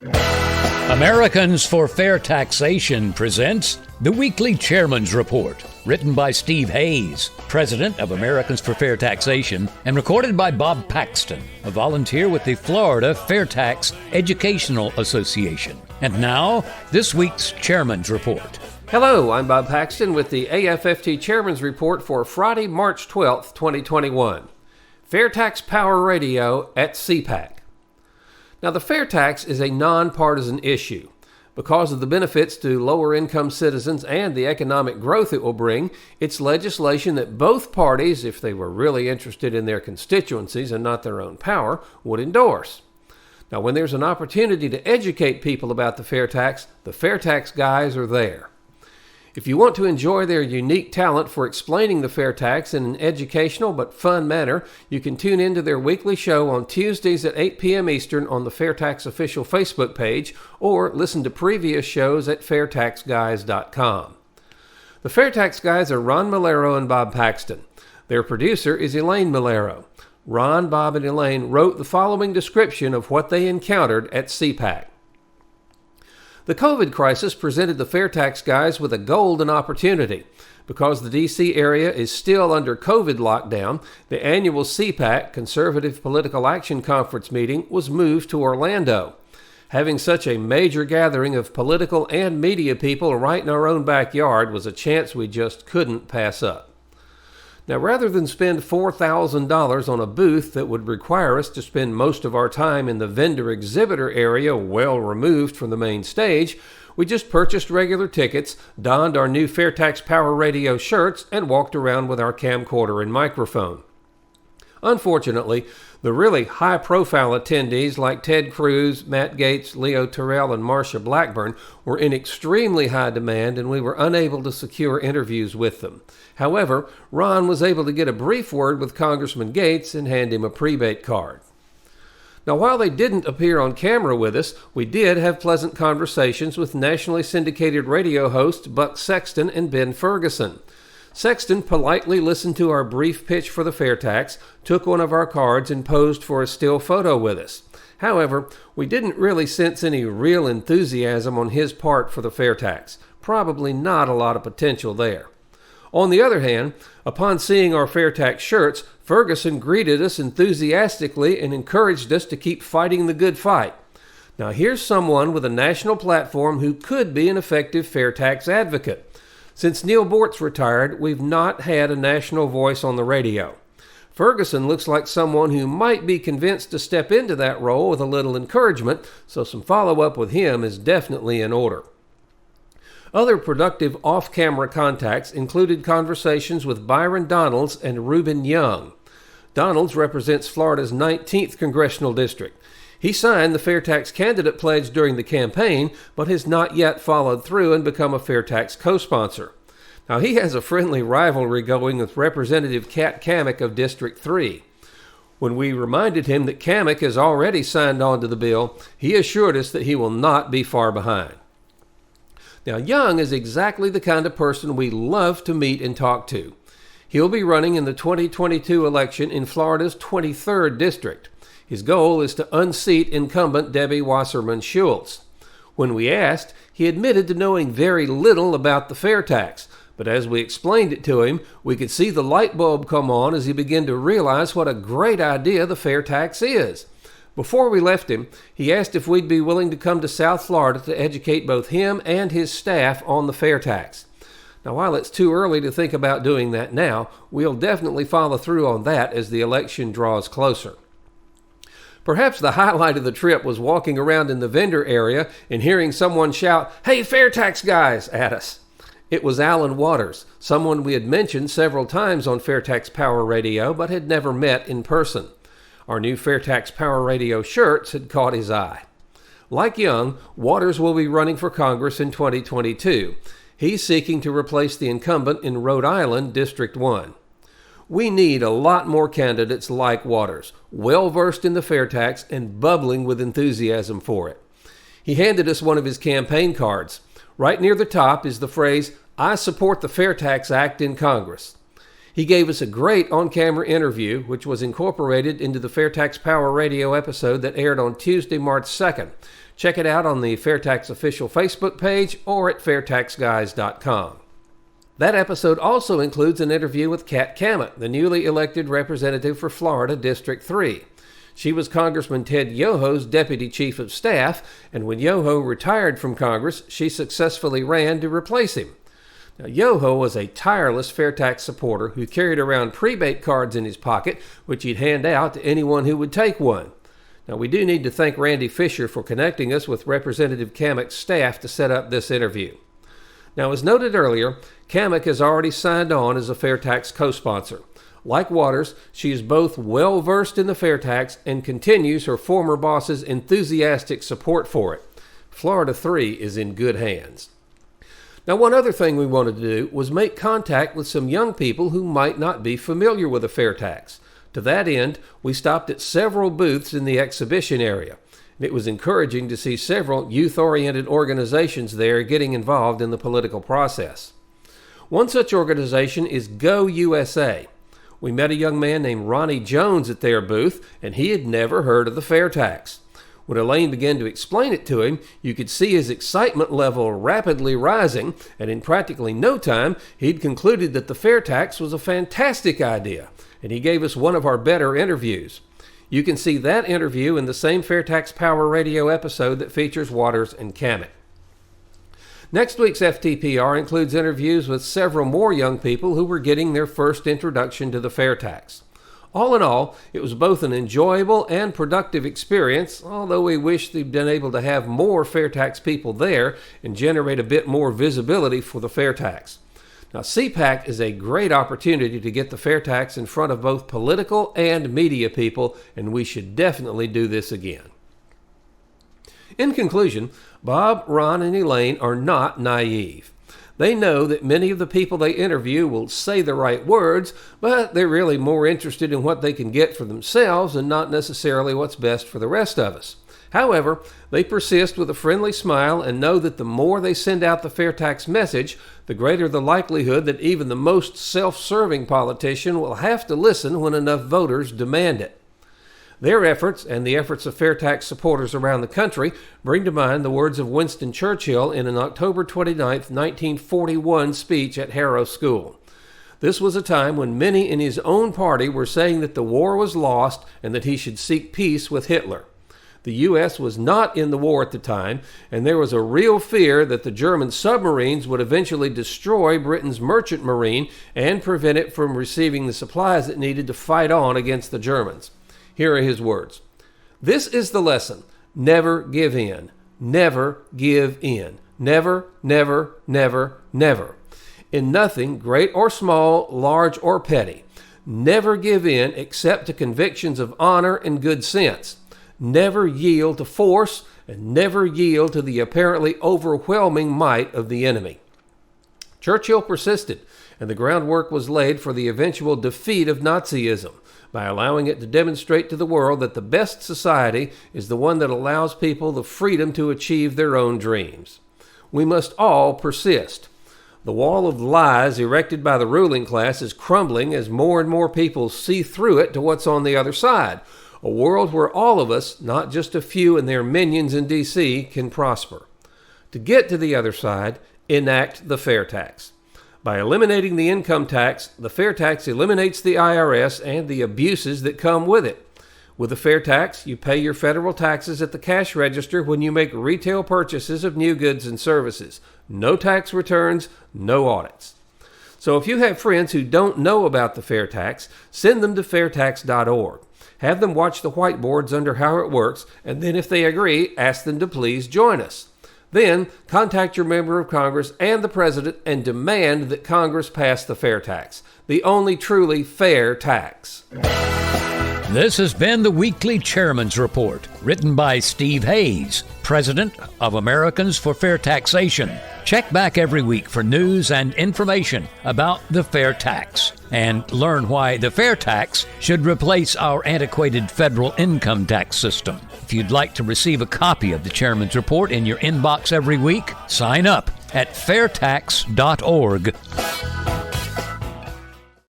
Americans for Fair Taxation presents the Weekly Chairman's Report, written by Steve Hayes, president of Americans for Fair Taxation, and recorded by Bob Paxton, a volunteer with the Florida FAIRtax Educational Association. And now, this week's Chairman's Report. Hello, I'm Bob Paxton with the AFFT Chairman's Report for Friday, March 12th, 2021. FAIRtax Power Radio at CPAC. Now, the fair tax is a nonpartisan issue. Because of the benefits to lower-income citizens and the economic growth it will bring, it's legislation that both parties, if they were really interested in their constituencies and not their own power, would endorse. Now, when there's an opportunity to educate people about the FAIRtax Guys are there. If you want to enjoy their unique talent for explaining the fair tax in an educational but fun manner, you can tune into their weekly show on Tuesdays at 8 p.m. Eastern on the FAIRtax official Facebook page, or listen to previous shows at FAIRtaxGuys.com. The FAIRtax Guys are Ron Malero and Bob Paxton. Their producer is Elaine Malero. Ron, Bob, and Elaine wrote the following description of what they encountered at CPAC. The COVID crisis presented the FAIRtax Guys with a golden opportunity. Because the D.C. area is still under COVID lockdown, the annual CPAC, Conservative Political Action Conference meeting, was moved to Orlando. Having such a major gathering of political and media people right in our own backyard was a chance we just couldn't pass up. Now, rather than spend $4,000 on a booth that would require us to spend most of our time in the vendor exhibitor area well removed from the main stage, we just purchased regular tickets, donned our new FAIRtax Power Radio shirts, and walked around with our camcorder and microphone. Unfortunately, the really high-profile attendees like Ted Cruz, Matt Gaetz, Leo Terrell, and Marsha Blackburn were in extremely high demand, and we were unable to secure interviews with them. However, Ron was able to get a brief word with Congressman Gaetz and hand him a prebate card. Now, while they didn't appear on camera with us, we did have pleasant conversations with nationally syndicated radio hosts Buck Sexton and Ben Ferguson. Sexton politely listened to our brief pitch for the fair tax, took one of our cards, and posed for a still photo with us. However, we didn't really sense any real enthusiasm on his part for the fair tax. Probably not a lot of potential there. On the other hand, upon seeing our fair tax shirts, Ferguson greeted us enthusiastically and encouraged us to keep fighting the good fight. Now, here's someone with a national platform who could be an effective fair tax advocate. Since Neil Bortz retired, we've not had a national voice on the radio. Ferguson looks like someone who might be convinced to step into that role with a little encouragement, so some follow-up with him is definitely in order. Other productive off-camera contacts included conversations with Byron Donalds and Reuben Young. Donalds represents Florida's 19th Congressional District. He signed the fair tax candidate pledge during the campaign, but has not yet followed through and become a fair tax co-sponsor. Now, he has a friendly rivalry going with Representative Kat Cammack of District 3. When we reminded him that Cammack has already signed on to the bill, he assured us that he will not be far behind. Now, Young is exactly the kind of person we love to meet and talk to. He'll be running in the 2022 election in Florida's 23rd District. His goal is to unseat incumbent Debbie Wasserman Schultz. When we asked, he admitted to knowing very little about the fair tax, but as we explained it to him, we could see the light bulb come on as he began to realize what a great idea the fair tax is. Before we left him, he asked if we'd be willing to come to South Florida to educate both him and his staff on the fair tax. Now, while it's too early to think about doing that now, we'll definitely follow through on that as the election draws closer. Perhaps the highlight of the trip was walking around in the vendor area and hearing someone shout, "Hey, FAIRtax Guys!" at us. It was Alan Waters, someone we had mentioned several times on FAIRtax Power Radio but had never met in person. Our new FAIRtax Power Radio shirts had caught his eye. Like Young, Waters will be running for Congress in 2022. He's seeking to replace the incumbent in Rhode Island, District 1. We need a lot more candidates like Waters, well-versed in the fair tax and bubbling with enthusiasm for it. He handed us one of his campaign cards. Right near the top is the phrase, "I support the Fair Tax Act in Congress." He gave us a great on-camera interview, which was incorporated into the FAIRtax Power Radio episode that aired on Tuesday, March 2nd. Check it out on the FAIRtax official Facebook page or at FAIRtaxGuys.com. That episode also includes an interview with Kat Kammett, the newly elected representative for Florida District 3. She was Congressman Ted Yoho's deputy chief of staff, and when Yoho retired from Congress, she successfully ran to replace him. Now, Yoho was a tireless FAIRtax supporter who carried around prebate cards in his pocket, which he'd hand out to anyone who would take one. Now, we do need to thank Randy Fisher for connecting us with Representative Kammeck's staff to set up this interview. Now, as noted earlier, Kammeck has already signed on as a FAIRtax co-sponsor. Like Waters, she is both well-versed in the FAIRtax and continues her former boss's enthusiastic support for it. Florida 3 is in good hands. Now, one other thing we wanted to do was make contact with some young people who might not be familiar with the FAIRtax. To that end, we stopped at several booths in the exhibition area. It was encouraging to see several youth-oriented organizations there getting involved in the political process. One such organization is Go USA. We met a young man named Ronnie Jones at their booth, and he had never heard of the FAIRtax. When Elaine began to explain it to him, you could see his excitement level rapidly rising, and in practically no time, he'd concluded that the FAIRtax was a fantastic idea, and he gave us one of our better interviews. You can see that interview in the same FAIRtax Power Radio episode that features Waters and Kammeck. Next week's FTPR includes interviews with several more young people who were getting their first introduction to the FAIRtax. All in all, it was both an enjoyable and productive experience, although we wish they'd been able to have more FAIRtax people there and generate a bit more visibility for the FAIRtax. Now, CPAC is a great opportunity to get the FAIRtax in front of both political and media people, and we should definitely do this again. In conclusion, Bob, Ron, and Elaine are not naive. They know that many of the people they interview will say the right words, but they're really more interested in what they can get for themselves and not necessarily what's best for the rest of us. However, they persist with a friendly smile and know that the more they send out the FAIRtax message, the greater the likelihood that even the most self-serving politician will have to listen when enough voters demand it. Their efforts, and the efforts of FAIRtax supporters around the country, bring to mind the words of Winston Churchill in an October 29, 1941 speech at Harrow School. This was a time when many in his own party were saying that the war was lost and that he should seek peace with Hitler. The U.S. was not in the war at the time, and there was a real fear that the German submarines would eventually destroy Britain's merchant marine and prevent it from receiving the supplies it needed to fight on against the Germans. Here are his words. This is the lesson. Never give in. Never give in. Never, never, never, never. In nothing, great or small, large or petty. Never give in except to convictions of honor and good sense. Never yield to force, and never yield to the apparently overwhelming might of the enemy. Churchill persisted, and the groundwork was laid for the eventual defeat of Nazism, by allowing it to demonstrate to the world that the best society is the one that allows people the freedom to achieve their own dreams. We must all persist. The wall of lies erected by the ruling class is crumbling as more and more people see through it to what's on the other side, a world where all of us, not just a few and their minions in D.C., can prosper. To get to the other side, enact the FAIRtax. By eliminating the income tax, the FAIRtax eliminates the IRS and the abuses that come with it. With the FAIRtax, you pay your federal taxes at the cash register when you make retail purchases of new goods and services. No tax returns, no audits. So if you have friends who don't know about the FAIRtax, send them to fairtax.org. Have them watch the whiteboards under how it works, and then if they agree, ask them to please join us. Then, contact your member of Congress and the President and demand that Congress pass the FAIRtax, the only truly fair tax. This has been the Weekly Chairman's Report, written by Steve Hayes, President of Americans for Fair Taxation. Check back every week for news and information about the fair tax, and learn why the fair tax should replace our antiquated federal income tax system. If you'd like to receive a copy of the Chairman's Report in your inbox every week, sign up at fairtax.org.